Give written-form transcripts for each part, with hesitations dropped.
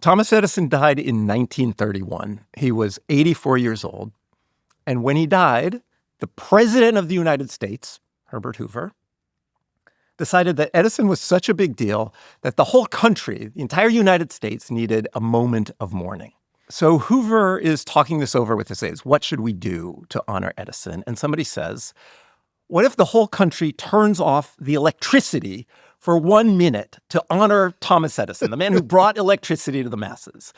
Thomas Edison died in 1931. He was 84 years old. And when he died, the president of the United States, Herbert Hoover, decided that Edison was such a big deal that the whole country, the entire United States, needed a moment of mourning. So Hoover is talking this over with his aides. What should we do to honor Edison? And somebody says, what if the whole country turns off the electricity for 1 minute to honor Thomas Edison, the man who brought electricity to the masses?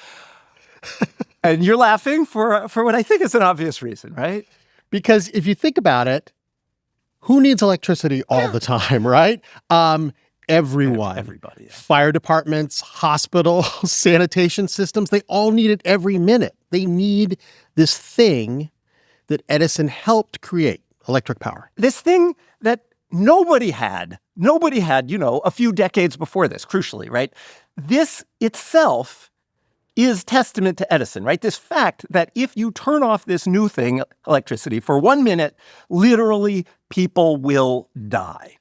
And you're laughing for what I think is an obvious reason, right? Because if you think about it, who needs electricity all the time, right? Everyone. Everybody. Yeah. Fire departments, hospitals, sanitation systems, they all need it every minute. They need this thing that Edison helped create, electric power. This thing that nobody had, a few decades before this, crucially, right? This itself is testament to Edison, right? This fact that if you turn off this new thing, electricity, for 1 minute, literally people will die.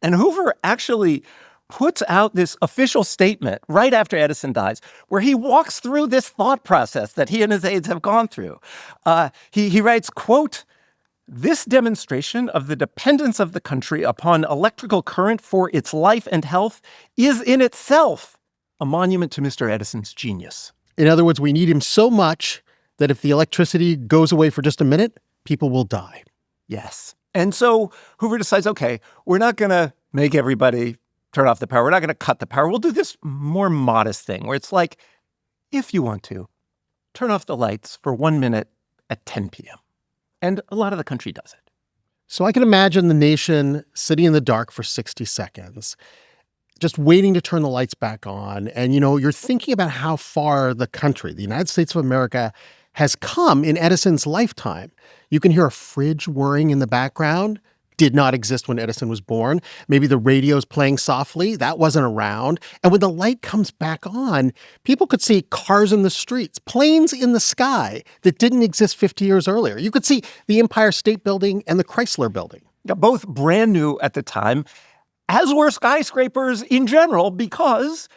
And Hoover actually puts out this official statement right after Edison dies, where he walks through this thought process that he and his aides have gone through. He writes, quote, "This demonstration of the dependence of the country upon electrical current for its life and health is in itself a monument to Mr. Edison's genius." In other words, we need him so much that if the electricity goes away for just a minute, people will die. Yes. And so Hoover decides, okay, we're not going to make everybody turn off the power. We're not going to cut the power. We'll do this more modest thing where it's like, if you want to, turn off the lights for 1 minute at 10 p.m. And a lot of the country does it. So I can imagine the nation sitting in the dark for 60 seconds, just waiting to turn the lights back on. And, you're thinking about how far the country, the United States of America, has come in Edison's lifetime. You can hear a fridge whirring in the background. Did not exist when Edison was born. Maybe the radio's playing softly. That wasn't around. And when the light comes back on, people could see cars in the streets, planes in the sky that didn't exist 50 years earlier. You could see the Empire State Building and the Chrysler Building. Yeah, both brand new at the time, as were skyscrapers in general, because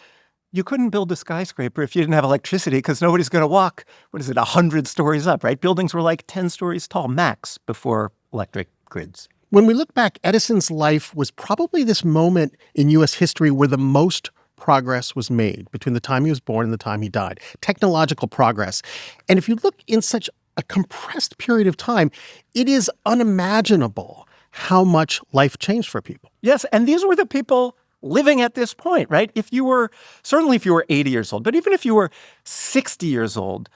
you couldn't build a skyscraper if you didn't have electricity because nobody's going to walk, 100 stories up, right? Buildings were like 10 stories tall max before electric grids. When we look back, Edison's life was probably this moment in U.S. history where the most progress was made between the time he was born and the time he died. Technological progress. And if you look in such a compressed period of time, it is unimaginable how much life changed for people. Yes, and these were the people living at this point, right? If you were 80 years old, but even if you were 60 years old,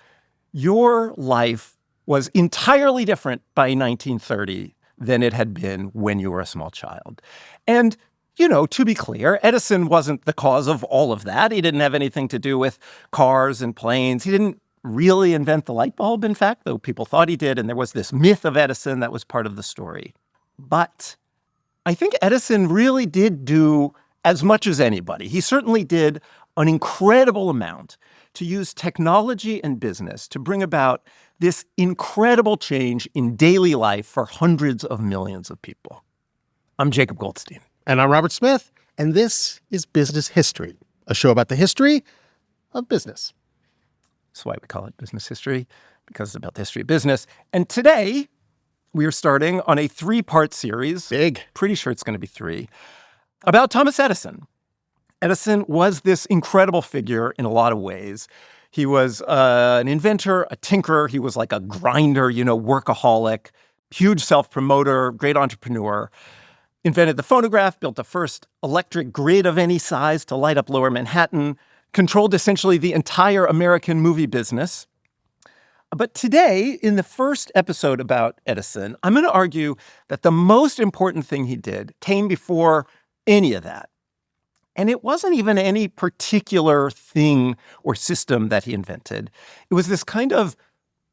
your life was entirely different by 1930 than it had been when you were a small child. And, to be clear, Edison wasn't the cause of all of that. He didn't have anything to do with cars and planes. He didn't really invent the light bulb, in fact, though people thought he did. And there was this myth of Edison that was part of the story. But I think Edison really did do as much as anybody. He certainly did an incredible amount to use technology and business to bring about this incredible change in daily life for hundreds of millions of people. I'm Jacob Goldstein. And I'm Robert Smith. And this is Business History, a show about the history of business. That's why we call it Business History, because it's about the history of business. And today, we are starting on a 3-part series. Big. Pretty sure it's going to be 3. About Thomas Edison. Edison was this incredible figure in a lot of ways. He was an inventor, a tinkerer. He was like a grinder, workaholic, huge self-promoter, great entrepreneur. Invented the phonograph, built the first electric grid of any size to light up lower Manhattan, controlled essentially the entire American movie business. But today, in the first episode about Edison, I'm going to argue that the most important thing he did came before any of that. And it wasn't even any particular thing or system that he invented. It was this kind of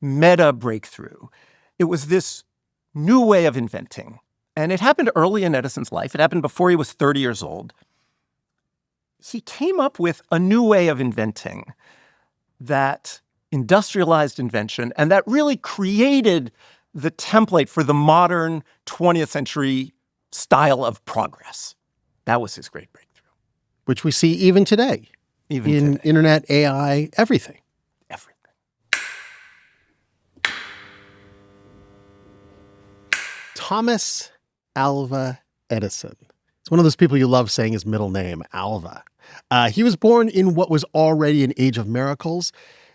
meta breakthrough. It was this new way of inventing. And it happened early in Edison's life. It happened before he was 30 years old. He came up with a new way of inventing that industrialized invention, and that really created the template for the modern 20th century style of progress. That was his great breakthrough. Which we see even today. Even in today. internet, AI, everything. Everything. Thomas Alva Edison. It's one of those people you love saying his middle name, Alva. He was born in what was already an age of miracles.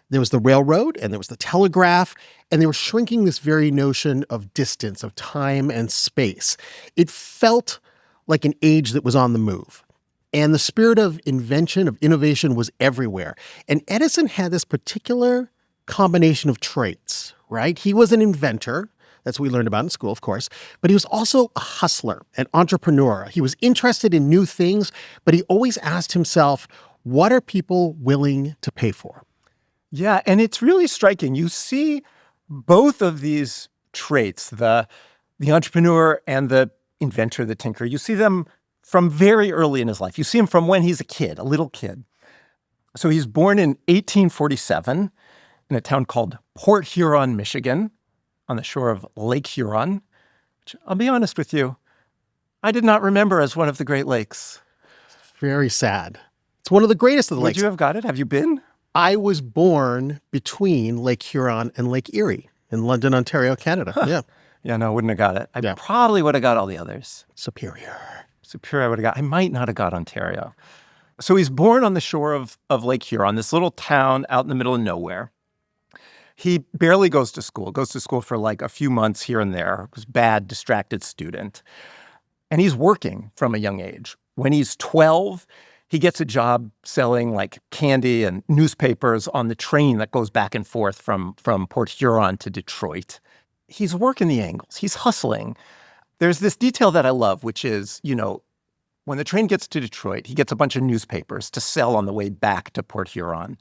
There was the railroad and there was the telegraph, and they were shrinking this very notion of distance, of time and space. It felt like an age that was on the move. And the spirit of invention, of innovation was everywhere. And Edison had this particular combination of traits, right? He was an inventor. That's what we learned about in school, of course. But he was also a hustler, an entrepreneur. He was interested in new things, but he always asked himself, what are people willing to pay for? Yeah, and it's really striking. You see both of these traits, the entrepreneur and the inventor, the tinker, you see them from very early in his life. You see him from when he's a kid, a little kid. So he's born in 1847 in a town called Port Huron, Michigan, on the shore of Lake Huron, which I'll be honest with you, I did not remember as one of the Great Lakes. Very sad. It's one of the greatest of the lakes. Would you have got it? Have you been? I was born between Lake Huron and Lake Erie in London, Ontario, Canada. Yeah. Yeah, no, I wouldn't have got it. I Yeah. probably would have got all the others. Superior. Superior I would have got. I might not have got Ontario. So he's born on the shore of Lake Huron, this little town out in the middle of nowhere. He barely goes to school for like a few months here and there. He was a bad, distracted student. And he's working from a young age. When he's 12, he gets a job selling like candy and newspapers on the train that goes back and forth from Port Huron to Detroit. He's working the angles. He's hustling. There's this detail that I love, which is, when the train gets to Detroit, he gets a bunch of newspapers to sell on the way back to Port Huron.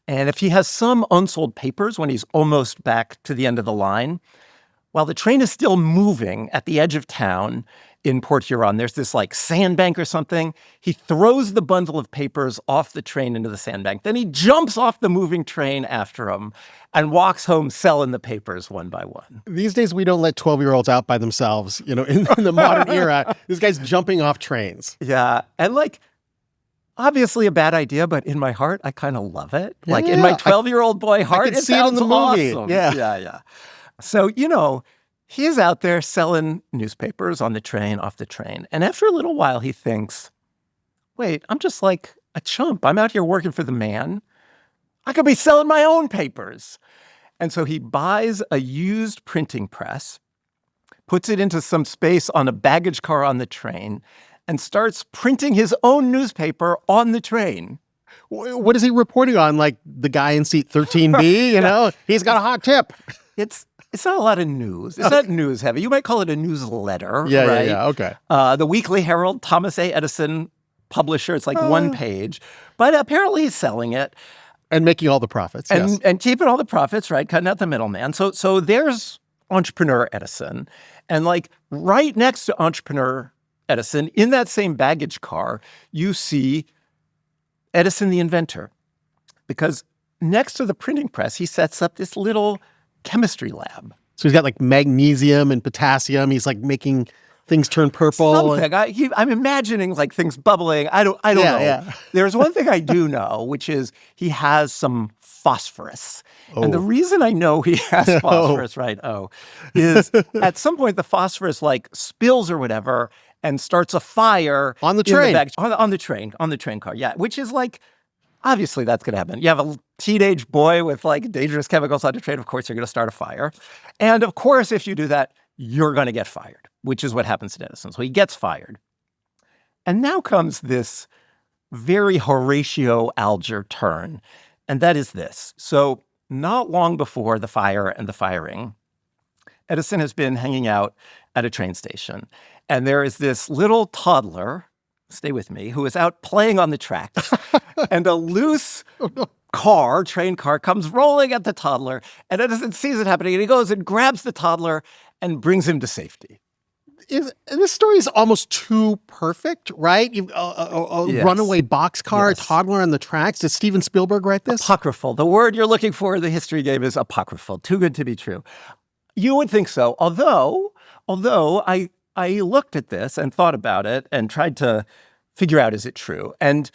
And if he has some unsold papers when he's almost back to the end of the line, while the train is still moving at the edge of town in Port Huron, there's this like sandbank or something. He throws the bundle of papers off the train into the sandbank. Then he jumps off the moving train after him and walks home selling the papers one by one. These days, we don't let 12-year-olds out by themselves. In the modern era, this guy's jumping off trains. Yeah. And like, obviously a bad idea, but in my heart, I kind of love it. Like in my 12-year-old boy heart, I it can see it in sounds the movie. awesome. Yeah. Yeah. So, he's out there selling newspapers on the train, off the train. And after a little while, he thinks, wait, I'm just like a chump. I'm out here working for the man. I could be selling my own papers. And so he buys a used printing press, puts it into some space on a baggage car on the train, and starts printing his own newspaper on the train. What is he reporting on? Like the guy in seat 13B, He's got a hot tip. It's not a lot of news. It's not news heavy. You might call it a newsletter, right? Yeah, okay. The Weekly Herald, Thomas A. Edison publisher. It's like one page. But apparently he's selling it. And making all the profits, yes. And keeping all the profits, right? Cutting out the middleman. So there's entrepreneur Edison. And like right next to entrepreneur Edison, in that same baggage car, you see Edison the inventor. Because next to the printing press, he sets up this little chemistry lab. So he's got like magnesium and potassium. He's like making things turn purple. Something. I'm imagining like things bubbling. I don't know. Yeah. There's one thing I do know, which is he has some phosphorus. Oh. And the reason I know he has phosphorus, is at some point the phosphorus like spills or whatever and starts a fire on the train. On the train car. Yeah, which is like, obviously that's going to happen. You have a teenage boy with like dangerous chemicals on the train. Of course, you're going to start a fire. And of course, if you do that, you're going to get fired, which is what happens to Edison. So he gets fired. And now comes this very Horatio Alger turn. And that is this. So not long before the fire and the firing, Edison has been hanging out at a train station. And there is this little toddler, stay with me, who is out playing on the tracks. And a loose train car comes rolling at the toddler. And Edison sees it happening. And he goes and grabs the toddler and brings him to safety. This story is almost too perfect, right? You've Yes. runaway boxcar, Yes. a toddler on the tracks. Did Steven Spielberg write this? Apocryphal. The word you're looking for in the history game is apocryphal. Too good to be true. You would think so. Although I looked at this and thought about it and tried to figure out, is it true? And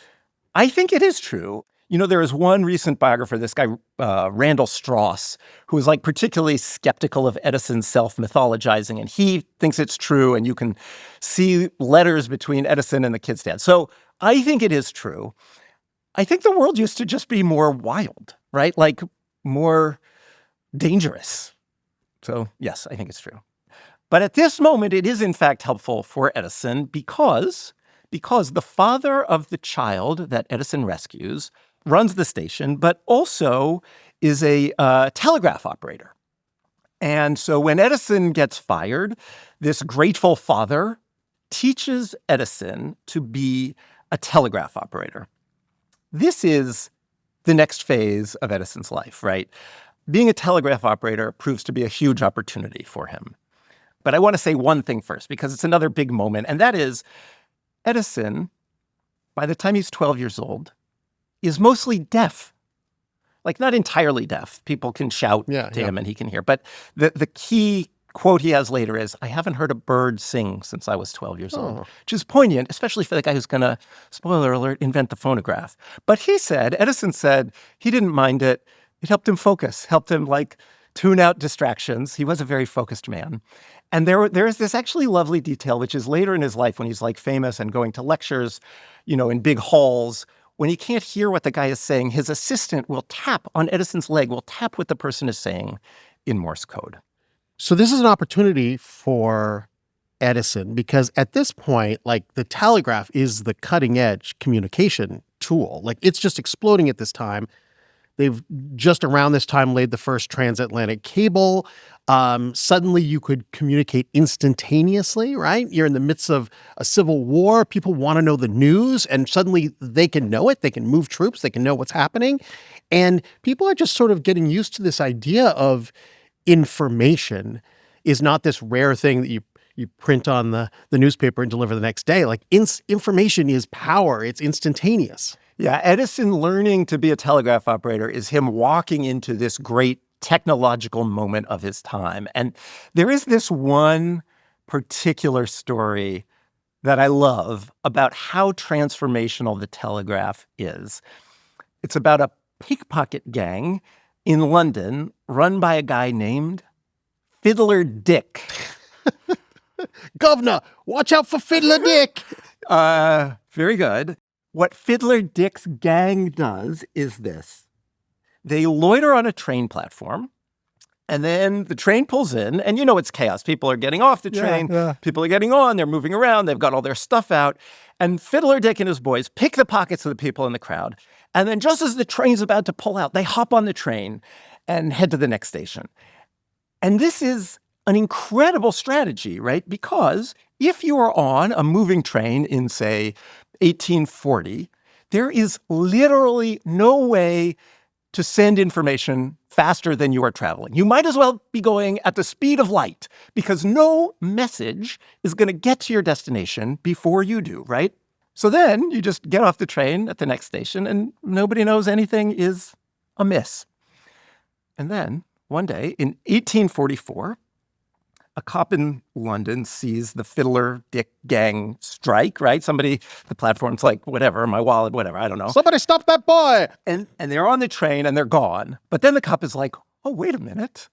I think it is true. There is one recent biographer, this guy, Randall Strauss, who is like particularly skeptical of Edison's self-mythologizing, and he thinks it's true, and you can see letters between Edison and the kid's dad. So I think it is true. I think the world used to just be more wild, right? Like more dangerous. So yes, I think it's true. But at this moment, it is in fact helpful for Edison because the father of the child that Edison rescues runs the station, but also is a telegraph operator. And so when Edison gets fired, this grateful father teaches Edison to be a telegraph operator. This is the next phase of Edison's life, right? Being a telegraph operator proves to be a huge opportunity for him. But I want to say one thing first, because it's another big moment, and that is Edison, by the time he's 12 years old, is mostly deaf. Like, not entirely deaf. People can shout to him and he can hear. But the key quote he has later is, "I haven't heard a bird sing since I was 12 years old," which is poignant, especially for the guy who's going to, spoiler alert, invent the phonograph. But Edison said he didn't mind it. It helped him focus, helped him like tune out distractions. He was a very focused man. And there is this actually lovely detail, which is later in his life when he's like famous and going to lectures, in big halls. When he can't hear what the guy is saying, his assistant will tap on Edison's leg, will tap what the person is saying in Morse code. So this is an opportunity for Edison because at this point, like the telegraph is the cutting edge communication tool. Like it's just exploding at this time. They've just around this time laid the first transatlantic cable. Suddenly you could communicate instantaneously, right? You're in the midst of a civil war. People want to know the news, and suddenly they can know it. They can move troops. They can know what's happening. And people are just sort of getting used to this idea of information is not this rare thing that you print on the newspaper and deliver the next day. Like information is power. It's instantaneous. Yeah, Edison learning to be a telegraph operator is him walking into this great technological moment of his time. And there is this one particular story that I love about how transformational the telegraph is. It's about a pickpocket gang in London run by a guy named Fiddler Dick. Governor, watch out for Fiddler Dick. Very good. What Fiddler Dick's gang does is this. They loiter on a train platform, and then the train pulls in, and it's chaos. People are getting off the train. Yeah. People are getting on. They're moving around. They've got all their stuff out. And Fiddler Dick and his boys pick the pockets of the people in the crowd. And then just as the train's about to pull out, they hop on the train and head to the next station. And this is an incredible strategy, right? Because if you are on a moving train in, say, 1840, there is literally no way to send information faster than you are traveling. You might as well be going at the speed of light because no message is going to get to your destination before you do, right? So then you just get off the train at the next station and nobody knows anything is amiss. And then one day in 1844, a cop in London sees the Fiddler Dick gang strike, right? Somebody, the platform's like, whatever, my wallet, whatever, I don't know. Somebody stop that boy! And they're on the train and they're gone. But then the cop is like, oh, wait a minute.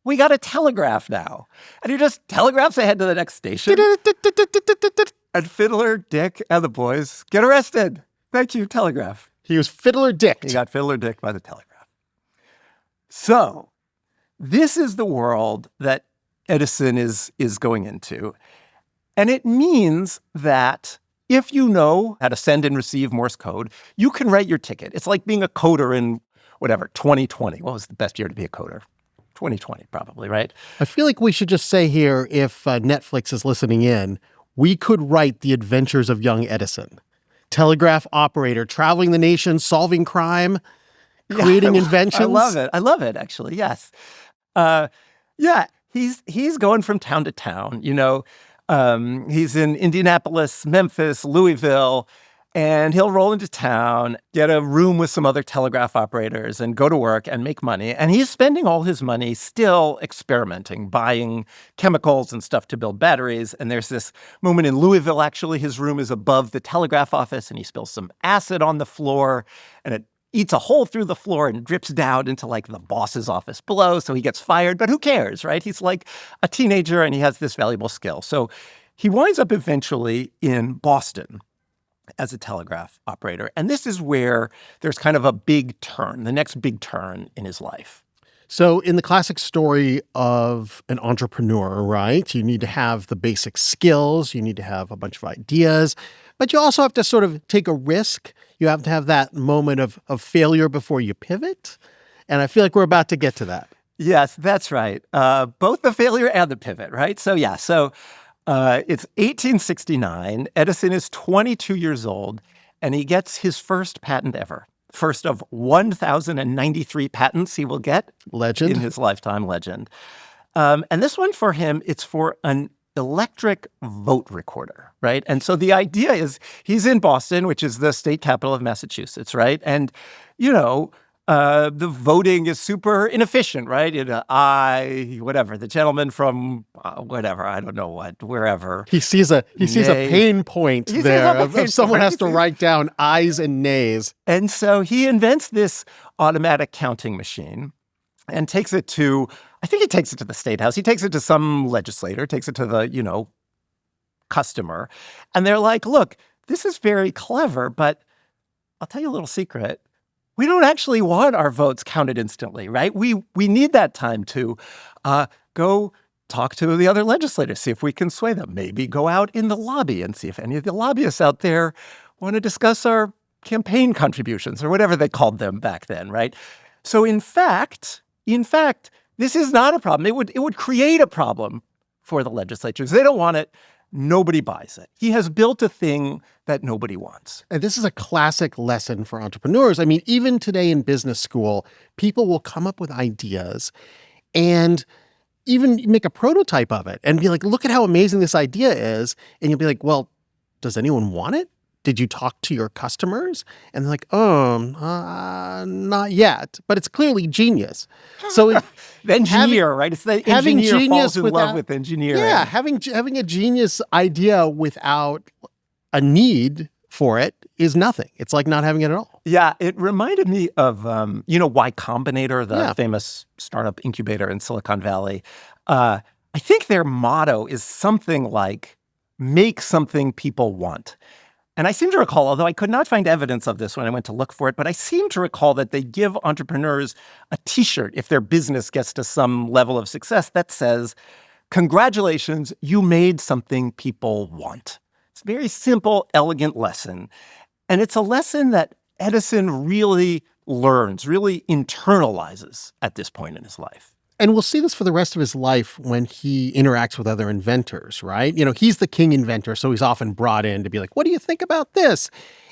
We got a telegraph now. And he just telegraphs ahead to the next station. And Fiddler Dick and the boys get arrested. Thank you, telegraph. He was Fiddler Dick. He got Fiddler Dick by the telegraph. So this is the world that Edison is going into. And it means that if you know how to send and receive Morse code, you can write your ticket. It's like being a coder in, 2020. What was the best year to be a coder? 2020, probably, right? I feel like we should just say here, if Netflix is listening in, we could write The Adventures of Young Edison. Telegraph operator, traveling the nation, solving crime, creating inventions. I love it, actually, yes. He's going from town to town, he's in Indianapolis, Memphis, Louisville, And he'll roll into town, get a room with some other telegraph operators, and go to work and make money. And he's spending all his money still experimenting, buying chemicals and stuff to build batteries. And there's this moment in Louisville, actually, his room is above the telegraph office, and he spills some acid on the floor, and it eats a hole through the floor and drips down into, like, the boss's office below. So he gets fired, but who cares, right? He's like a teenager, and he has this valuable skill. So he winds up eventually in Boston as a telegraph operator. And this is where there's kind of a big turn, the next big turn in his life. So in the classic story of an entrepreneur, right, you need to have the basic skills, you need to have a bunch of ideas, but you also have to sort of take a risk. You have to have that moment of failure before you pivot. And I feel like we're about to get to that. Yes, that's right. Both the failure and the pivot, right? So it's 1869. Edison is 22 years old, and he gets his first patent ever. First of 1,093 patents he will get Legend. in his lifetime. Legend. And this one for him, it's for an electric vote recorder, right? And so the idea is he's in Boston, which is the state capital of Massachusetts, right? And, the voting is super inefficient, right? The gentleman from whatever, I don't know what, wherever. He sees a pain point there of someone has to write down ayes and nays. And so he invents this automatic counting machine and takes it to, I think he takes it to the State House. He takes it to some legislator, takes it to the, customer. And they're like, look, this is very clever, but I'll tell you a little secret. We don't actually want our votes counted instantly, right? We need that time to go talk to the other legislators, see if we can sway them. Maybe go out in the lobby and see if any of the lobbyists out there want to discuss our campaign contributions or whatever they called them back then, right? So in fact, this is not a problem. It would create a problem for the legislatures. They don't want it. Nobody buys it. He has built a thing that nobody wants. And this is a classic lesson for entrepreneurs. I mean, even today in business school, people will come up with ideas and even make a prototype of it and be like, look at how amazing this idea is. And you'll be like, well, does anyone want it? Did you talk to your customers? And they're like, not yet. But it's clearly genius. So the engineer, right? It's the engineer falls in love with engineering. Yeah, having a genius idea without a need for it is nothing. It's like not having it at all. Yeah, it reminded me of, Y Combinator, the famous startup incubator in Silicon Valley. I think their motto is something like, make something people want. And I seem to recall, although I could not find evidence of this when I went to look for it, but I seem to recall that they give entrepreneurs a T-shirt if their business gets to some level of success that says, congratulations, you made something people want. It's a very simple, elegant lesson. And it's a lesson that Edison really learns, really internalizes at this point in his life. And we'll see this for the rest of his life when he interacts with other inventors, right? He's the king inventor, so he's often brought in to be like, what do you think about this?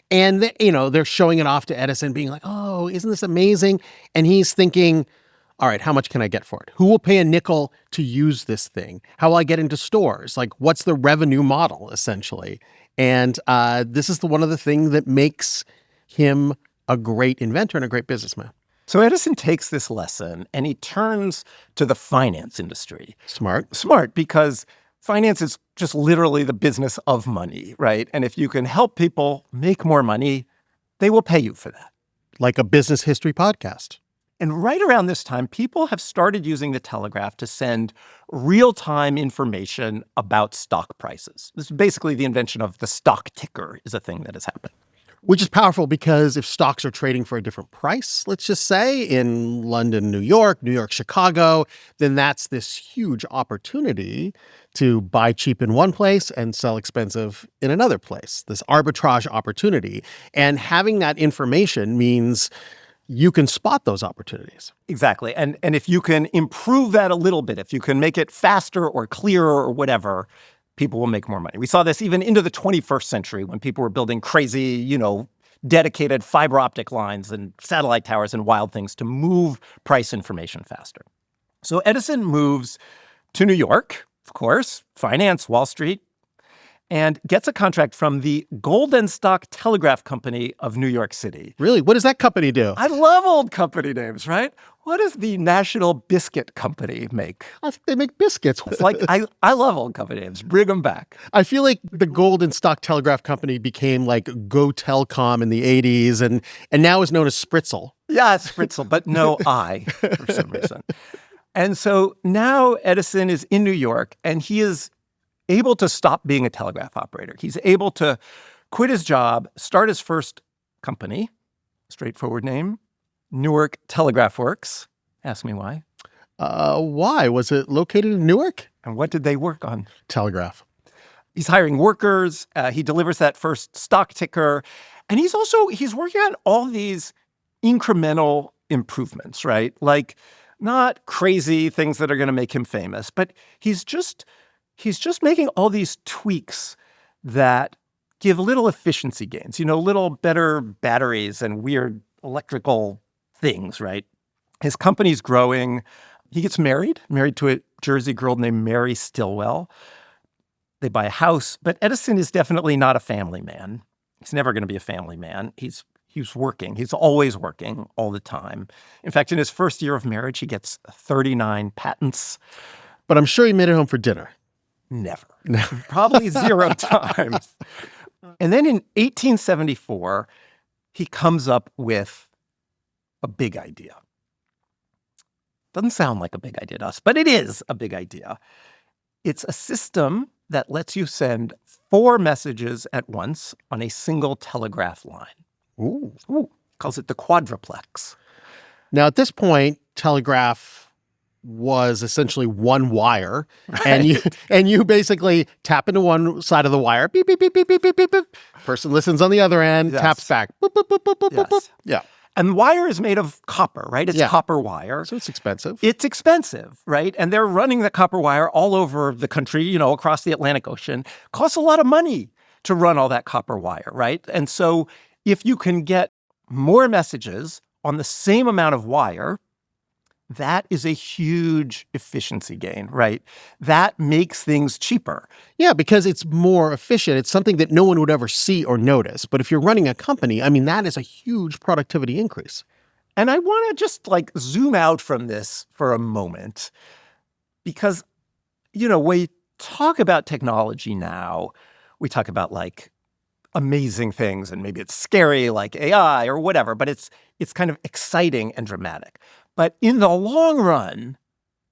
And, they're showing it off to Edison, being like, oh, isn't this amazing? And he's thinking, all right, how much can I get for it? Who will pay a nickel to use this thing? How will I get into stores? Like, what's the revenue model, essentially? And this is one of the things that makes him a great inventor and a great businessman. So Edison takes this lesson and he turns to the finance industry. Smart, because finance is just literally the business of money, right? And if you can help people make more money, they will pay you for that. Like a business history podcast. And right around this time, people have started using the telegraph to send real-time information about stock prices. This is basically the invention of the stock ticker is a thing that has happened. Which is powerful because if stocks are trading for a different price, let's just say in London, New York, Chicago, then that's this huge opportunity to buy cheap in one place and sell expensive in another place, this arbitrage opportunity. And having that information means you can spot those opportunities. Exactly. And if you can improve that a little bit, if you can make it faster or clearer or whatever, people will make more money. We saw this even into the 21st century when people were building crazy, dedicated fiber optic lines and satellite towers and wild things to move price information faster. So Edison moves to New York, of course, finance, Wall Street. and gets a contract from the Goldstein Telegraph Company of New York City. Really? What does that company do? I love old company names, right? What does the National Biscuit Company make? I think they make biscuits. It's like, I love old company names. Bring them back. I feel like the Golden Stock Telegraph Company became like Go Telcom in the 80s and now is known as Spritzel. Yeah, Spritzel, but no I for some reason. And so now Edison is in New York, and he is able to stop being a telegraph operator. He's able to quit his job, start his first company, straightforward name, Newark Telegraph Works. Ask me why. Why? Was it located in Newark? And what did they work on? Telegraph. He's hiring workers. He delivers that first stock ticker. And he's working on all these incremental improvements, right? Like not crazy things that are going to make him famous, but he's just making all these tweaks that give little efficiency gains, little better batteries and weird electrical things, right? His company's growing. He gets married to a Jersey girl named Mary Stillwell. They buy a house, but Edison is definitely not a family man. He's never going to be a family man. He's working. He's always working all the time. In fact, in his first year of marriage, he gets 39 patents. But I'm sure he made it home for dinner. Never. Probably 0 times. And then in 1874, he comes up with a big idea. Doesn't sound like a big idea to us, but it is a big idea. It's a system that lets you send 4 messages at once on a single telegraph line. Ooh. Calls it the quadruplex. Now, at this point, telegraph was essentially one wire, Right. and you basically tap into one side of the wire, beep, beep, beep, beep, beep, beep, beep, beep. Person listens on the other end, Yes. taps back, boop, boop, boop, boop, boop, boop, boop. Yes. Yeah. And the wire is made of copper, right? It's Yeah. copper wire. So it's expensive. It's expensive, right? And they're running the copper wire all over the country, across the Atlantic Ocean. Costs a lot of money to run all that copper wire, right? And so if you can get more messages on the same amount of wire, that is a huge efficiency gain, right? That makes things cheaper. Yeah, because it's more efficient. It's something that no one would ever see or notice. But if you're running a company, that is a huge productivity increase. And I want to just zoom out from this for a moment because, we talk about technology now. We talk about amazing things, and maybe it's scary like AI or whatever, but it's kind of exciting and dramatic. But in the long run,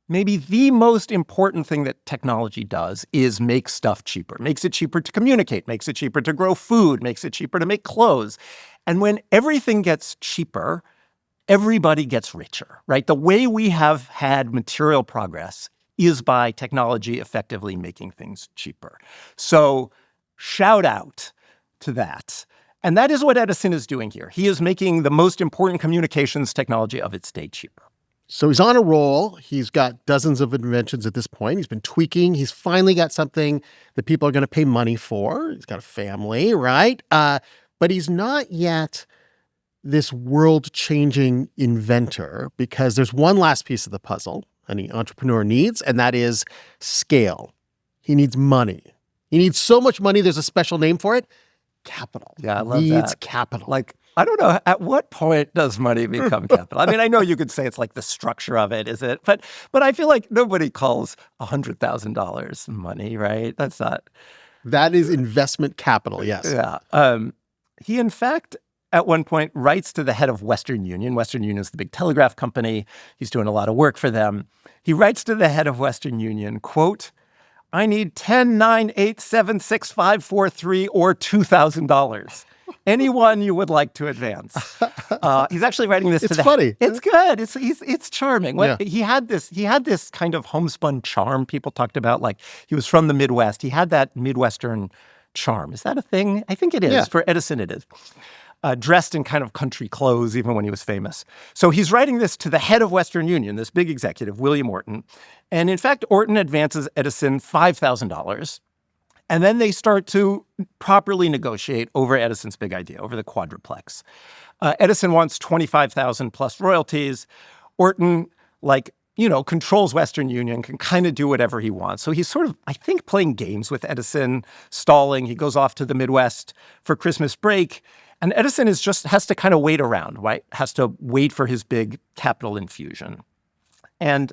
maybe the most important thing that technology does is make stuff cheaper. Makes it cheaper to communicate, makes it cheaper to grow food, makes it cheaper to make clothes. And when everything gets cheaper, everybody gets richer, right? The way we have had material progress is by technology effectively making things cheaper. So shout out to that. And that is what Edison is doing here. He is making the most important communications technology of its day cheaper. So he's on a roll. He's got dozens of inventions at this point. He's been tweaking. He's finally got something that people are going to pay money for. He's got a family, right? But he's not yet this world-changing inventor because there's one last piece of the puzzle any entrepreneur needs, and that is scale. He needs money. He needs so much money, there's a special name for it. Capital. Yeah, I love needs that. capital. I don't know, at what point does money become capital? I know you could say it's the structure of it, is it? But I feel like nobody calls $100,000 money, right? That's not. That is investment capital, yes. Yeah. He, in fact, at one point writes to the head of Western Union. Western Union is the big telegraph company. He's doing a lot of work for them. He writes to the head of Western Union, quote, I need 10, 9, 8, 7, 6, 5, 4, 3, or $2,000. Anyone you would like to advance. He's actually writing this to the. It's funny. It's good. It's charming. Yeah. He had this kind of homespun charm people talked about. He was from the Midwest. He had that Midwestern charm. Is that a thing? I think it is. Yeah. For Edison, it is. Dressed in kind of country clothes, even when he was famous. So he's writing this to the head of Western Union, this big executive, William Orton. And in fact, Orton advances Edison $5,000. And then they start to properly negotiate over Edison's big idea, over the quadruplex. Edison wants $25,000 plus royalties. Orton, controls Western Union, can kind of do whatever he wants. So he's sort of, I think, playing games with Edison, stalling. He goes off to the Midwest for Christmas break. And Edison has to kind of wait around, right? Has to wait for his big capital infusion. And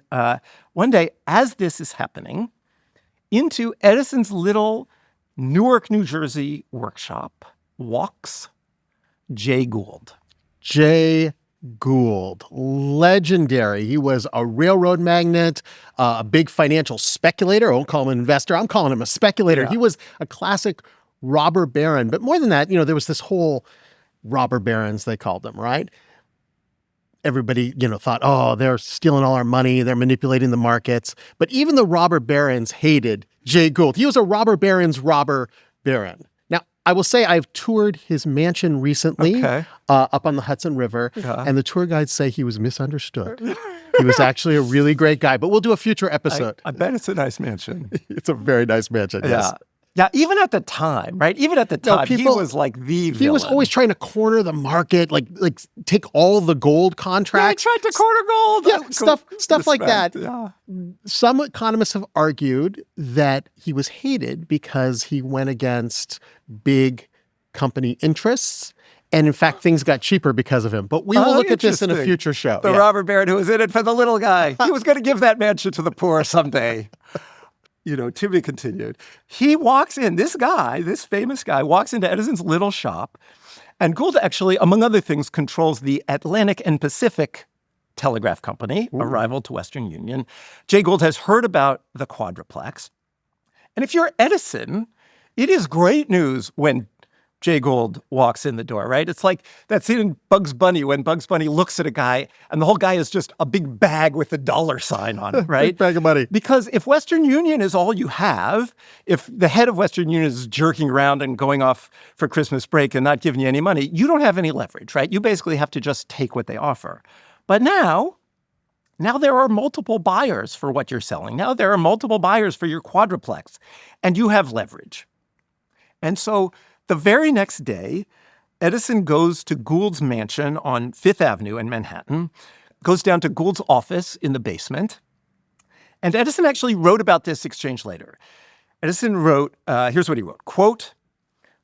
one day, as this is happening, into Edison's little Newark, New Jersey workshop walks Jay Gould. Jay Gould, legendary. He was a railroad magnate, a big financial speculator. I won't call him an investor. I'm calling him a speculator. Yeah. He was a classic robber baron. But more than that, there was this whole robber barons, they called them, right? Everybody, thought, oh, they're stealing all our money. They're manipulating the markets. But even the robber barons hated Jay Gould. He was a robber baron's robber baron. Now, I will say I've toured his mansion recently up on the Hudson River, and the tour guides say he was misunderstood. He was actually a really great guy, but we'll do a future episode. I bet it's a nice mansion. It's a very nice mansion, yes. Yeah, even at the time, right? Even at the time, he was like the villain. He was always trying to corner the market, like take all the gold contracts. Yeah, he tried to corner gold. Yeah, stuff like that. Yeah. Some economists have argued that he was hated because he went against big company interests. And in fact, things got cheaper because of him. But we will look at this in a future show. The robber baron who was in it for the little guy. He was going to give that mansion to the poor someday. To be continued. He walks in, this famous guy, walks into Edison's little shop. And Gould actually, among other things, controls the Atlantic and Pacific Telegraph Company, a rival to Western Union. Jay Gould has heard about the quadruplex. And if you're Edison, it is great news when Jay Gould walks in the door, right? It's like that scene in Bugs Bunny when Bugs Bunny looks at a guy and the whole guy is just a big bag with a dollar sign on it, right? Big bag of money. Because if Western Union is all you have, if the head of Western Union is jerking around and going off for Christmas break and not giving you any money, you don't have any leverage, right? You basically have to just take what they offer. But now there are multiple buyers for what you're selling. Now there are multiple buyers for your quadruplex, and you have leverage. And so the very next day, Edison goes to Gould's mansion on Fifth Avenue in Manhattan, goes down to Gould's office in the basement. And Edison actually wrote about this exchange later. Edison wrote, here's what he wrote, quote,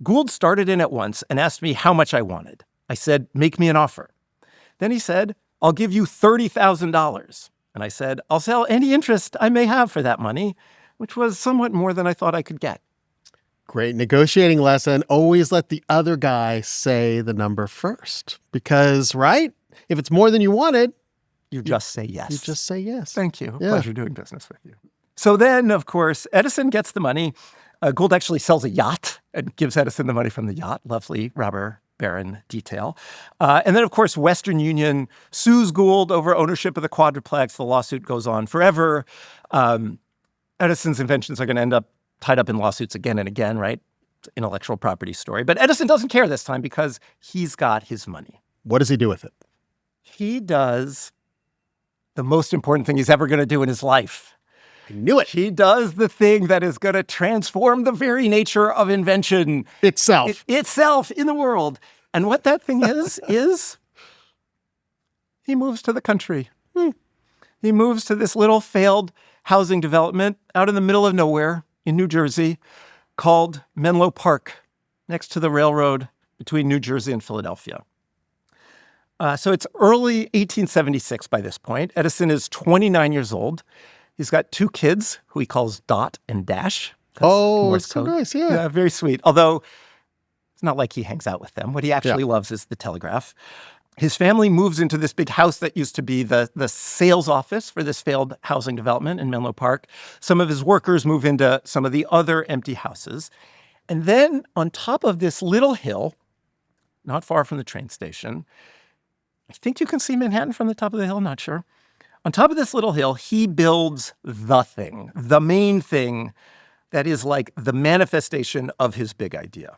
"Gould started in at once and asked me how much I wanted. I said, make me an offer. Then he said, I'll give you $30,000. And I said, I'll sell any interest I may have for that money, which was somewhat more than I thought I could get." Great negotiating lesson. Always let the other guy say the number first. Because, right? If it's more than you wanted, you just say yes. You just say yes. Thank you. Yeah. Pleasure doing business with you. So then, of course, Edison gets the money. Gould actually sells a yacht and gives Edison the money from the yacht. Lovely robber baron detail. And then, of course, Western Union sues Gould over ownership of the quadruplex. The lawsuit goes on forever. Edison's inventions are going to end up tied up in lawsuits again and again, right? It's an intellectual property story. But Edison doesn't care this time because he's got his money. What does he do with it? He does the most important thing he's ever going to do in his life. I knew it. He does the thing that is going to transform the very nature of invention. Itself in the world. And what that thing is he moves to the country. He moves to this little failed housing development out in the middle of nowhere in New Jersey called Menlo Park, next to the railroad between New Jersey and Philadelphia. So it's early 1876 by this point. Edison is 29 years old. He's got two kids who he calls Dot and Dash. Oh, it's so nice, yeah. Yeah, very sweet. Although it's not like he hangs out with them. What he actually loves is the telegraph. His family moves into this big house that used to be the sales office for this failed housing development in Menlo Park. Some of his workers move into some of the other empty houses. And then on top of this little hill, not far from the train station, I think you can see Manhattan from the top of the hill, not sure. On top of this little hill, he builds the thing, the main thing that is like the manifestation of his big idea.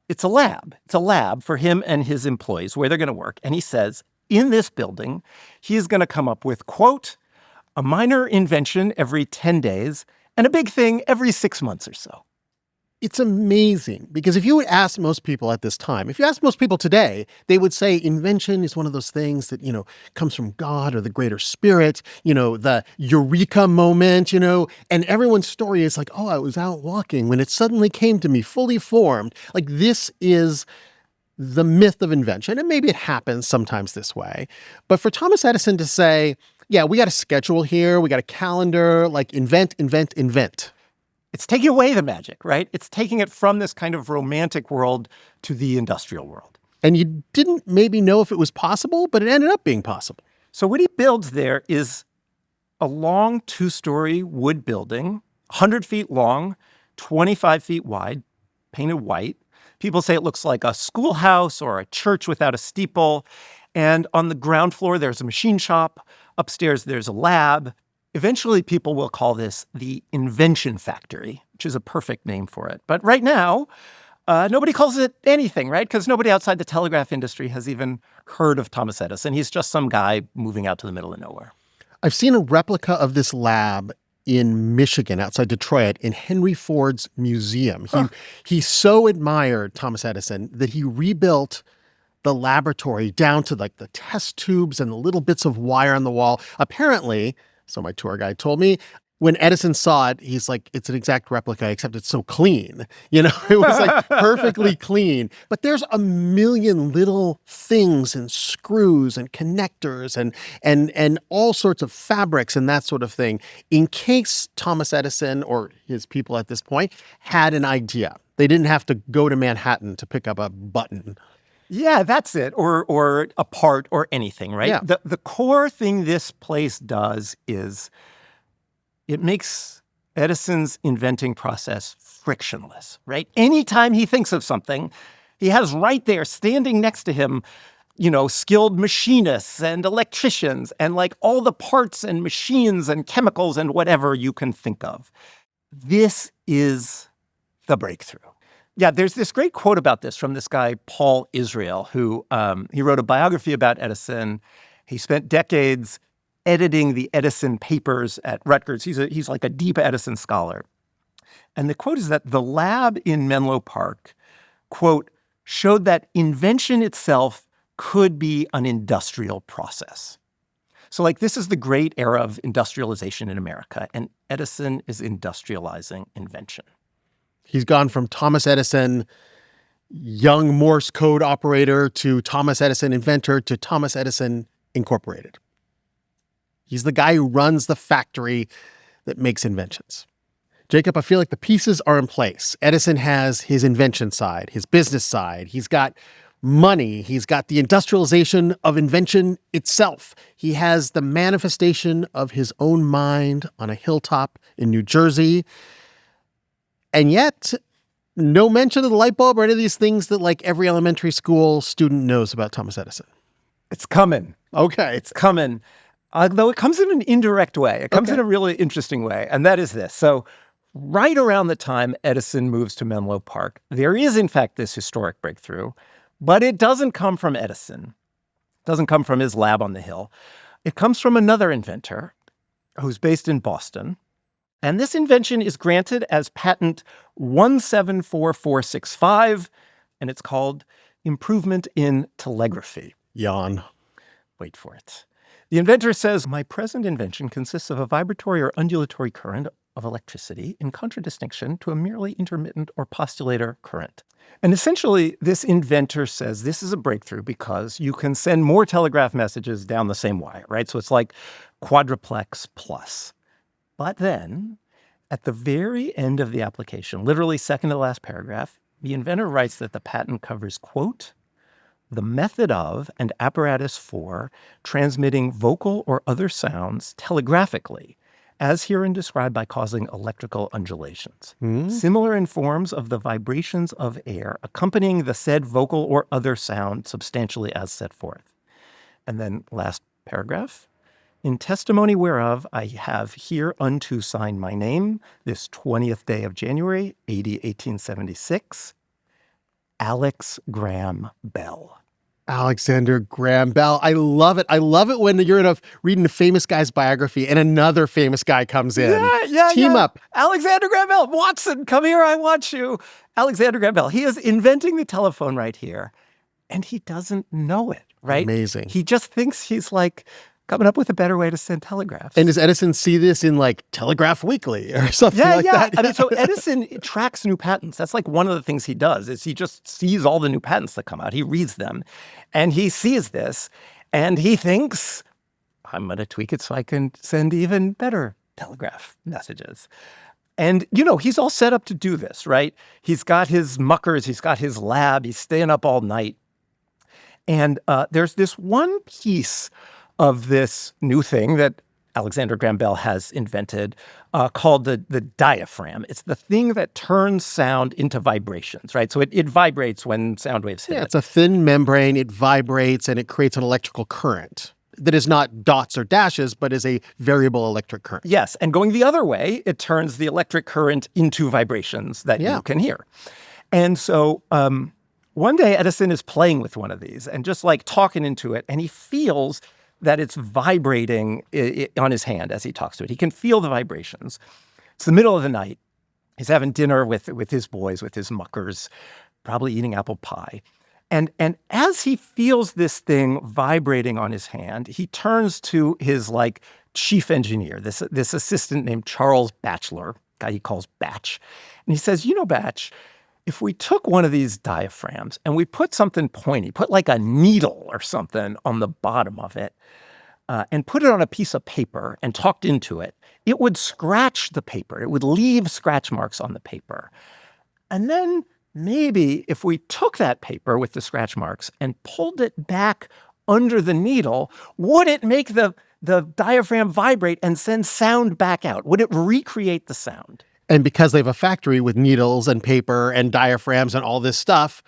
It's a lab. It's a lab for him and his employees where they're going to work. And he says, in this building, he is going to come up with, quote, a minor invention every 10 days and a big thing every 6 months or so. It's amazing because if you would ask most people at this time, if you ask most people today, they would say invention is one of those things that, comes from God or the greater spirit, the eureka moment, and everyone's story is like, oh, I was out walking when it suddenly came to me fully formed. Like this is the myth of invention. And maybe it happens sometimes this way. But for Thomas Edison to say, yeah, we got a schedule here, we got a calendar, like invent, invent, invent. It's taking away the magic, right? It's taking it from this kind of romantic world to the industrial world. And you didn't maybe know if it was possible, but it ended up being possible. So what he builds there is a long 2-story wood building, 100 feet long, 25 feet wide, painted white. People say it looks like a schoolhouse or a church without a steeple. And on the ground floor, there's a machine shop. Upstairs, there's a lab. Eventually, people will call this the Invention Factory, which is a perfect name for it. But right now, nobody calls it anything, right? Because nobody outside the telegraph industry has even heard of Thomas Edison. He's just some guy moving out to the middle of nowhere. I've seen a replica of this lab in Michigan, outside Detroit, in Henry Ford's museum. He so admired Thomas Edison that he rebuilt the laboratory down to like the test tubes and the little bits of wire on the wall. Apparently, so my tour guide told me, when Edison saw it, he's like, it's an exact replica, except it's so clean. It was like perfectly clean. But there's a million little things and screws and connectors and all sorts of fabrics and that sort of thing, in case Thomas Edison or his people at this point had an idea. They didn't have to go to Manhattan to pick up a button. Yeah, that's it. Or a part or anything, right? Yeah. The core thing this place does is it makes Edison's inventing process frictionless, right? Anytime he thinks of something, he has right there standing next to him, skilled machinists and electricians and like all the parts and machines and chemicals and whatever you can think of. This is the breakthrough. Yeah, there's this great quote about this from this guy, Paul Israel, who he wrote a biography about Edison. He spent decades editing the Edison papers at Rutgers. He's like a deep Edison scholar. And the quote is that the lab in Menlo Park, quote, showed that invention itself could be an industrial process. So like this is the great era of industrialization in America, and Edison is industrializing invention. He's gone from Thomas Edison, young Morse code operator, to Thomas Edison, inventor, to Thomas Edison, Incorporated. He's the guy who runs the factory that makes inventions. Jacob, I feel like the pieces are in place. Edison has his invention side, his business side. He's got money. He's got the industrialization of invention itself. He has the manifestation of his own mind on a hilltop in New Jersey. And yet, no mention of the light bulb or any of these things that like every elementary school student knows about Thomas Edison. It's coming. Okay. It's coming. Though it comes in an indirect way. It comes in a really interesting way, and that is this. So right around the time Edison moves to Menlo Park, there is, in fact, this historic breakthrough, but it doesn't come from Edison. It doesn't come from his lab on the hill. It comes from another inventor who's based in Boston, and this invention is granted as patent 174465, and it's called improvement in telegraphy. Yawn. Wait for it. The inventor says, my present invention consists of a vibratory or undulatory current of electricity in contradistinction to a merely intermittent or postulator current. And essentially, this inventor says this is a breakthrough because you can send more telegraph messages down the same wire, right? So it's like quadruplex plus. But then, at the very end of the application, literally second to the last paragraph, the inventor writes that the patent covers, quote, the method of and apparatus for transmitting vocal or other sounds telegraphically, as herein described by causing electrical undulations, similar in forms of the vibrations of air accompanying the said vocal or other sound substantially as set forth. And then last paragraph, in testimony whereof I have hereunto signed my name this 20th day of January, AD 1876, Alex Graham Bell. Alexander Graham Bell. I love it. I love it when you're reading a famous guy's biography and another famous guy comes in. Team up. Alexander Graham Bell. Watson, come here. I want you. Alexander Graham Bell. He is inventing the telephone right here. And he doesn't know it, right? Amazing. He just thinks he's like coming up with a better way to send telegraphs. And does Edison see this in like Telegraph Weekly or something like that? I mean, so Edison tracks new patents. That's like one of the things he does is he just sees all the new patents that come out. He reads them and he sees this and he thinks, I'm going to tweak it so I can send even better telegraph messages. And, he's all set up to do this, right? He's got his muckers. He's got his lab. He's staying up all night. And there's this one piece of this new thing that Alexander Graham Bell has invented called the diaphragm. It's the thing that turns sound into vibrations, right? So it vibrates when sound waves hit it. It's a thin membrane. It vibrates and it creates an electrical current that is not dots or dashes, but is a variable electric current. Yes, and going the other way, it turns the electric current into vibrations that you can hear. And so one day Edison is playing with one of these and just like talking into it, and he feels that it's vibrating on his hand as he talks to it. He can feel the vibrations. It's the middle of the night. He's having dinner with his boys, with his muckers, probably eating apple pie. And as he feels this thing vibrating on his hand, he turns to his like chief engineer, this assistant named Charles Batchelor, guy he calls Batch. And he says, Batch, if we took one of these diaphragms and we put something pointy, put like a needle or something on the bottom of it, and put it on a piece of paper and talked into it, it would scratch the paper. It would leave scratch marks on the paper. And then maybe if we took that paper with the scratch marks and pulled it back under the needle, would it make the diaphragm vibrate and send sound back out? Would it recreate the sound? And because they have a factory with needles and paper and diaphragms and all this stuff,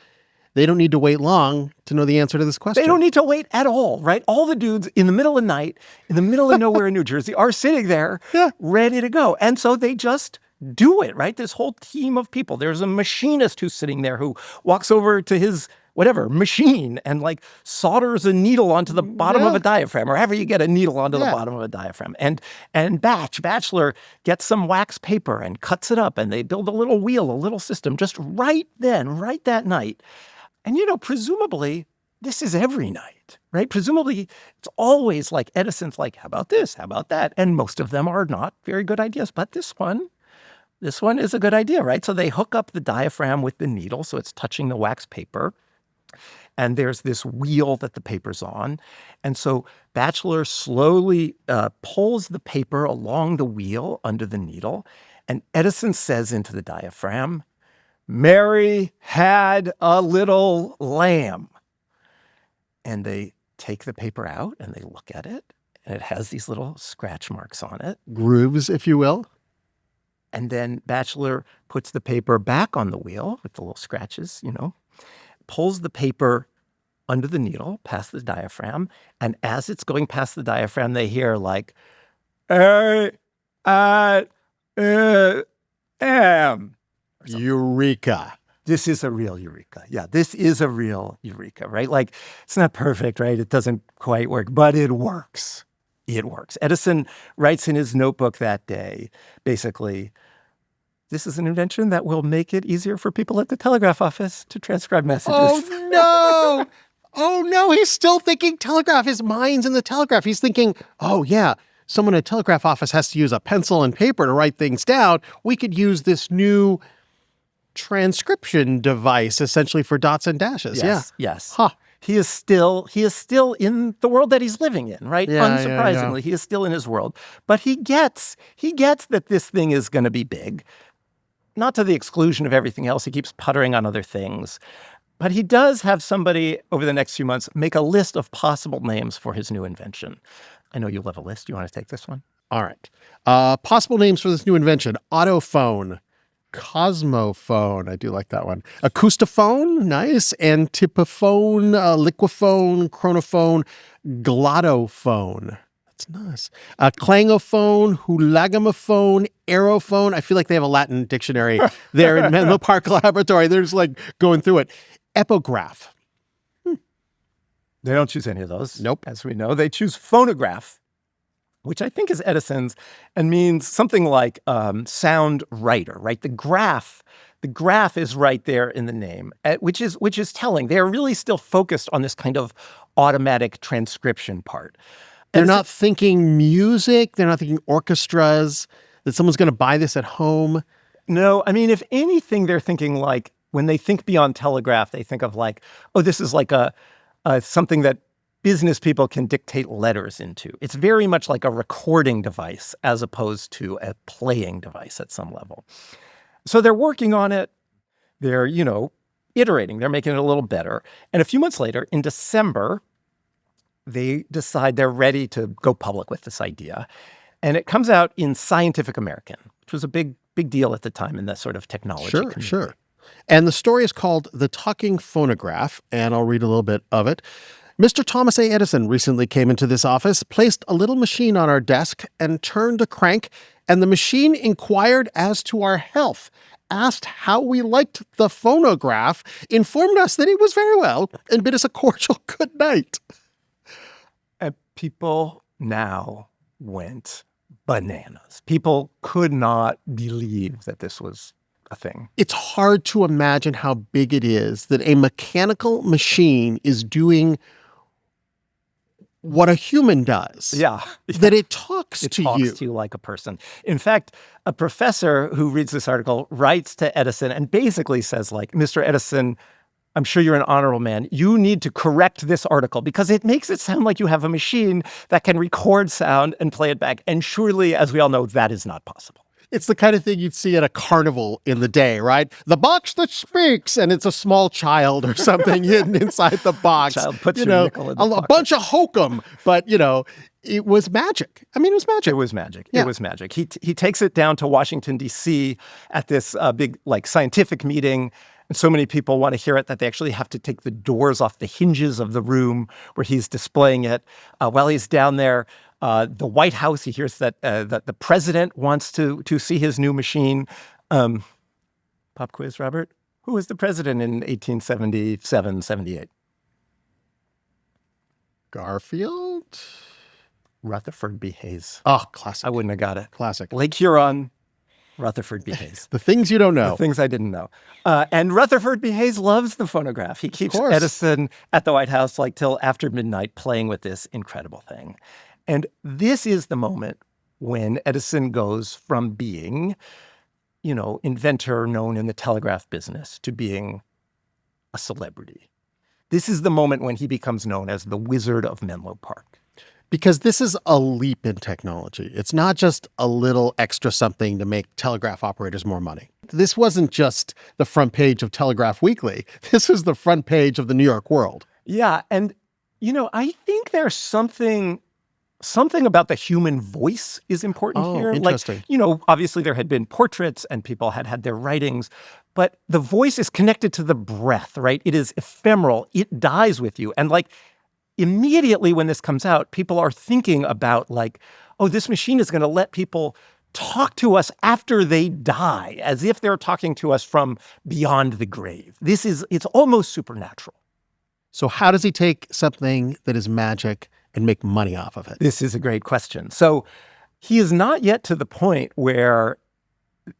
they don't need to wait long to know the answer to this question. They don't need to wait at all, right? All the dudes in the middle of the night, in the middle of nowhere in New Jersey, are sitting there ready to go. And so they just do it, right? This whole team of people. There's a machinist who's sitting there who walks over to his machine and like solders a needle onto the bottom of a diaphragm, or however you get a needle onto the bottom of a diaphragm. And Batchelor gets some wax paper and cuts it up, and they build a little wheel, a little system just right that night. And, presumably this is every night, right? Presumably it's always like Edison's like, how about this? How about that? And most of them are not very good ideas, but this one is a good idea, right? So they hook up the diaphragm with the needle so it's touching the wax paper. And there's this wheel that the paper's on. And so Batchelor slowly pulls the paper along the wheel under the needle. And Edison says into the diaphragm, "Mary had a little lamb." And they take the paper out and they look at it. And it has these little scratch marks on it. Grooves, if you will. And then Batchelor puts the paper back on the wheel with the little scratches, pulls the paper under the needle, past the diaphragm. And as it's going past the diaphragm, they hear like, am. Eureka. This is a real eureka. Yeah, this is a real eureka, right? Like, it's not perfect, right? It doesn't quite work, but it works. It works. Edison writes in his notebook that day, basically, this is an invention that will make it easier for people at the telegraph office to transcribe messages. Oh, no. Oh, no. He's still thinking telegraph. His mind's in the telegraph. He's thinking, oh, yeah, someone at a telegraph office has to use a pencil and paper to write things down. We could use this new transcription device essentially for dots and dashes. Yes. Huh. He is still in the world that he's living in, right? Unsurprisingly, he is still in his world. But he gets that this thing is going to be big. Not to the exclusion of everything else. He keeps puttering on other things. But he does have somebody over the next few months make a list of possible names for his new invention. I know you'll have a list. You want to take this one? All right. Possible names for this new invention. Autophone. Cosmophone. I do like that one. Acoustophone. Nice. Antipophone. Liquophone. Chronophone. Glottophone. That's nice. Clangophone, hulagomophone, aerophone. I feel like they have a Latin dictionary there in Menlo Park Laboratory. They're just like going through it. Epograph. They don't choose any of those. Nope. As we know, they choose phonograph, which I think is Edison's and means something like sound writer, right? The graph is right there in the name, which is telling. They're really still focused on this kind of automatic transcription part. They're not thinking music. They're not thinking orchestras, that someone's going to buy this at home. No, I mean, if anything, they're thinking like, when they think beyond telegraph, they think of like, oh, this is like a something that business people can dictate letters into. It's very much like a recording device as opposed to a playing device at some level. So they're working on it. They're, iterating. They're making it a little better. And a few months later, in December, they decide they're ready to go public with this idea. And it comes out in Scientific American, which was a big deal at the time in that sort of technology community. Sure. And the story is called The Talking Phonograph, and I'll read a little bit of it. Mr. Thomas A. Edison recently came into this office, placed a little machine on our desk, and turned a crank, and the machine inquired as to our health, asked how we liked the phonograph, informed us that it was very well, and bid us a cordial good night. And people now went bananas. People could not believe that this was a thing. It's hard to imagine how big it is that a mechanical machine is doing what a human does. Yeah. That it talks to you. It talks to you like a person. In fact, a professor who reads this article writes to Edison and basically says, like, Mr. Edison, I'm sure you're an honorable man. You need to correct this article because it makes it sound like you have a machine that can record sound and play it back. And surely, as we all know, that is not possible. It's the kind of thing you'd see at a carnival in the day, right? The box that speaks, and it's a small child or something hidden inside the box. Child puts your nickel in the pocket. A bunch of hokum, but, it was magic. I mean, it was magic. It was magic. Yeah. It was magic. He takes it down to Washington, D.C. at this big, scientific meeting. And so many people want to hear it that they actually have to take the doors off the hinges of the room where he's displaying it. While he's down there, the White House, he hears that the president wants to see his new machine. Pop quiz, Robert. Who was the president in 1877, 78? Garfield? Rutherford B. Hayes. Oh, classic. I wouldn't have got it. Classic. Lake Huron, Rutherford B. Hayes. The things you don't know. The things I didn't know. And Rutherford B. Hayes loves the phonograph. He keeps Edison at the White House till after midnight playing with this incredible thing. And this is the moment when Edison goes from being, inventor known in the telegraph business to being a celebrity. This is the moment when he becomes known as the Wizard of Menlo Park. Because this is a leap in technology. It's not just a little extra something to make telegraph operators more money. This wasn't just the front page of Telegraph Weekly. This was the front page of the New York World. Yeah. And, I think there's something about the human voice is important here. Interesting. Obviously there had been portraits and people had their writings, but the voice is connected to the breath, right? It is ephemeral. It dies with you. And immediately when this comes out, people are thinking about this machine is going to let people talk to us after they die, as if they're talking to us from beyond the grave. It's almost supernatural. So how does he take something that is magic and make money off of it? This is a great question. So he is not yet to the point where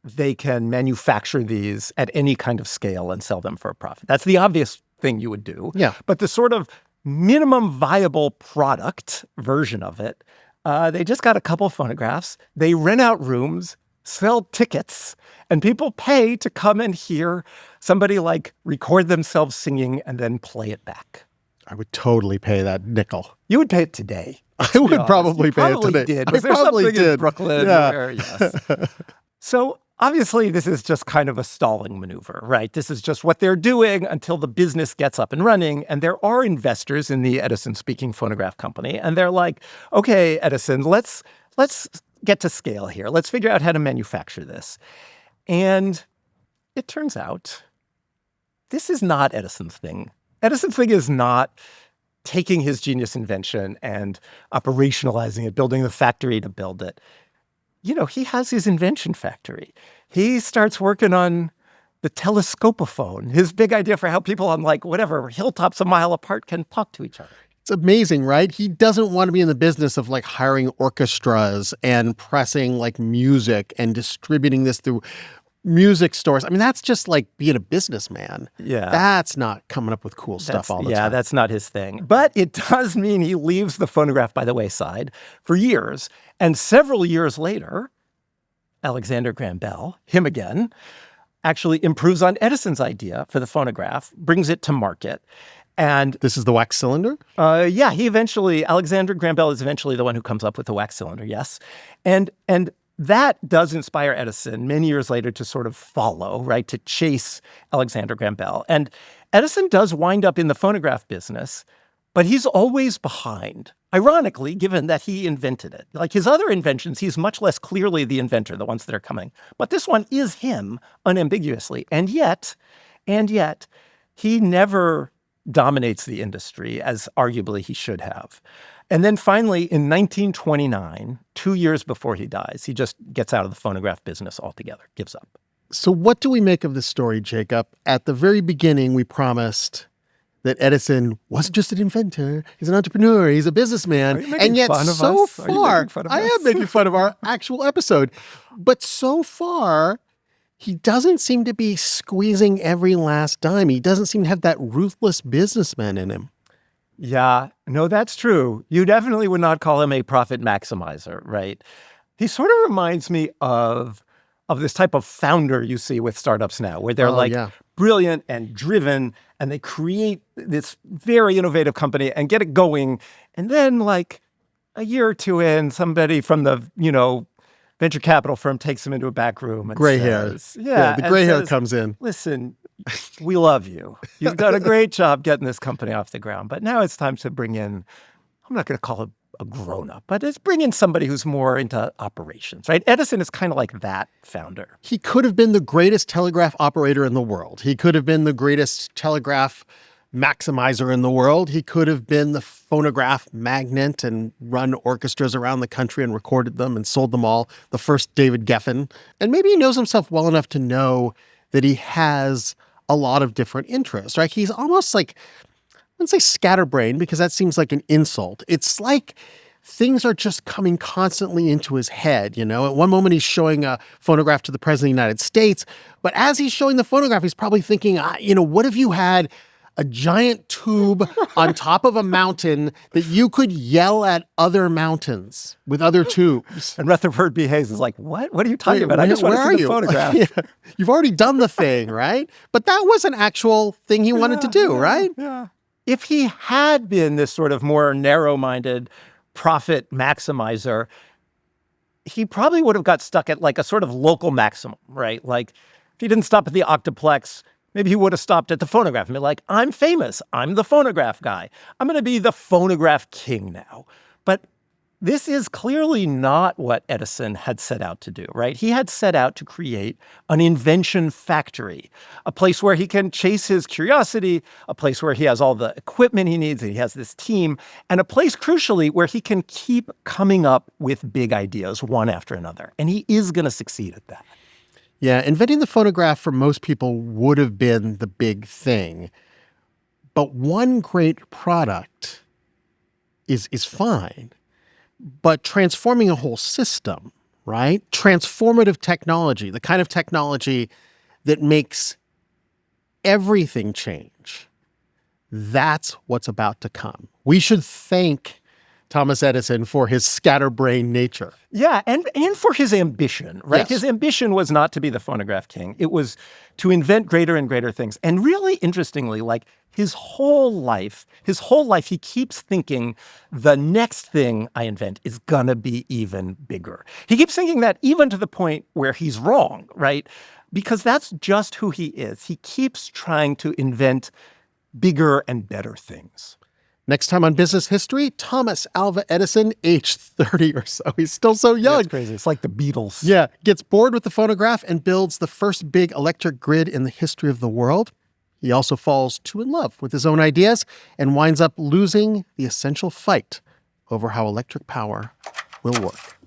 they can manufacture these at any kind of scale and sell them for a profit. That's the obvious thing you would do. Yeah. But the sort of minimum viable product version of it, they just got a couple of phonographs. They rent out rooms, sell tickets, and people pay to come and hear somebody record themselves singing and then play it back. I would totally pay that nickel. You would pay it today. I would probably pay it today. Did. I Was there probably something did. in Brooklyn where, yes. So obviously this is just kind of a stalling maneuver, right? This is just what they're doing until the business gets up and running. And there are investors in the Edison Speaking Phonograph Company. And they're like, okay, Edison, let's get to scale here. Let's figure out how to manufacture this. And it turns out this is not Edison's thing. Edison's thing is not taking his genius invention and operationalizing it, building the factory to build it. He has his invention factory. He starts working on the telescopophone, his big idea for how people on hilltops a mile apart can talk to each other. It's amazing, right? He doesn't want to be in the business of like hiring orchestras and pressing like music and distributing this through music stores. I mean, that's just like being a businessman. Yeah. That's not coming up with cool stuff all the time. Yeah, that's not his thing. But it does mean he leaves the phonograph by the wayside for years. And several years later, Alexander Graham Bell, him again, actually improves on Edison's idea for the phonograph, brings it to market. And this is the wax cylinder? Alexander Graham Bell is eventually the one who comes up with the wax cylinder, yes. And that does inspire Edison many years later to sort of follow, right, to chase Alexander Graham Bell. And Edison does wind up in the phonograph business, but he's always behind, ironically, given that he invented it. Like his other inventions, he's much less clearly the inventor, the ones that are coming. But this one is him, unambiguously. And yet, he never dominates the industry as arguably he should have. And then finally, in 1929, 2 years before he dies, he just gets out of the phonograph business altogether, gives up. So what do we make of this story, Jacob? At the very beginning, we promised that Edison wasn't just an inventor, he's an entrepreneur, he's a businessman. And yet so far, I am making fun of our actual episode. But so far, he doesn't seem to be squeezing every last dime. He doesn't seem to have that ruthless businessman in him. Yeah, no, that's true. You definitely would not call him a profit maximizer, right? He sort of reminds me of this type of founder you see with startups now, where they're brilliant and driven, and they create this very innovative company and get it going. And then like a year or two in, somebody from the, venture capital firm takes him into a back room and gray hair. Yeah, the gray hair comes in. Listen, we love you. You've done a great job getting this company off the ground. But now it's time to bring in, I'm not going to call it a grown-up, but it's bring in somebody who's more into operations, right? Edison is kind of like that founder. He could have been the greatest telegraph operator in the world. He could have been the greatest telegraph maximizer in the world. He could have been the phonograph magnate and run orchestras around the country and recorded them and sold them all, the first David Geffen. And maybe he knows himself well enough to know that he has a lot of different interests, right? He's almost like, I wouldn't say scatterbrained because that seems like an insult. It's like things are just coming constantly into his head, At one moment, he's showing a phonograph to the President of the United States, but as he's showing the phonograph, he's probably thinking, what if you had a giant tube on top of a mountain that you could yell at other mountains with other tubes? And Rutherford B. Hayes is like, what? What are you talking about? I just want to see the phonograph. Yeah. You've already done the thing, right? But that was an actual thing he wanted to do, right? Yeah. If he had been this sort of more narrow-minded profit maximizer, he probably would have got stuck at like a sort of local maximum, right? Like if he didn't stop at the octuplex, maybe he would have stopped at the phonograph and be like, I'm famous. I'm the phonograph guy. I'm going to be the phonograph king now. But this is clearly not what Edison had set out to do, right? He had set out to create an invention factory, a place where he can chase his curiosity, a place where he has all the equipment he needs, and he has this team, and a place, crucially, where he can keep coming up with big ideas one after another. And he is going to succeed at that. Yeah, inventing the phonograph for most people would have been the big thing. But one great product is fine. But transforming a whole system, right? Transformative technology, the kind of technology that makes everything change, that's what's about to come. We should thank Thomas Edison for his scatterbrained nature. Yeah, and for his ambition, right? Yes. His ambition was not to be the phonograph king. It was to invent greater and greater things. And really interestingly, like his whole life, he keeps thinking the next thing I invent is gonna be even bigger. He keeps thinking that even to the point where he's wrong, right? Because that's just who he is. He keeps trying to invent bigger and better things. Next time on Business History, Thomas Alva Edison, age 30 or so. He's still so young. That's crazy. It's like the Beatles. Yeah, gets bored with the phonograph and builds the first big electric grid in the history of the world. He also falls too in love with his own ideas and winds up losing the essential fight over how electric power will work.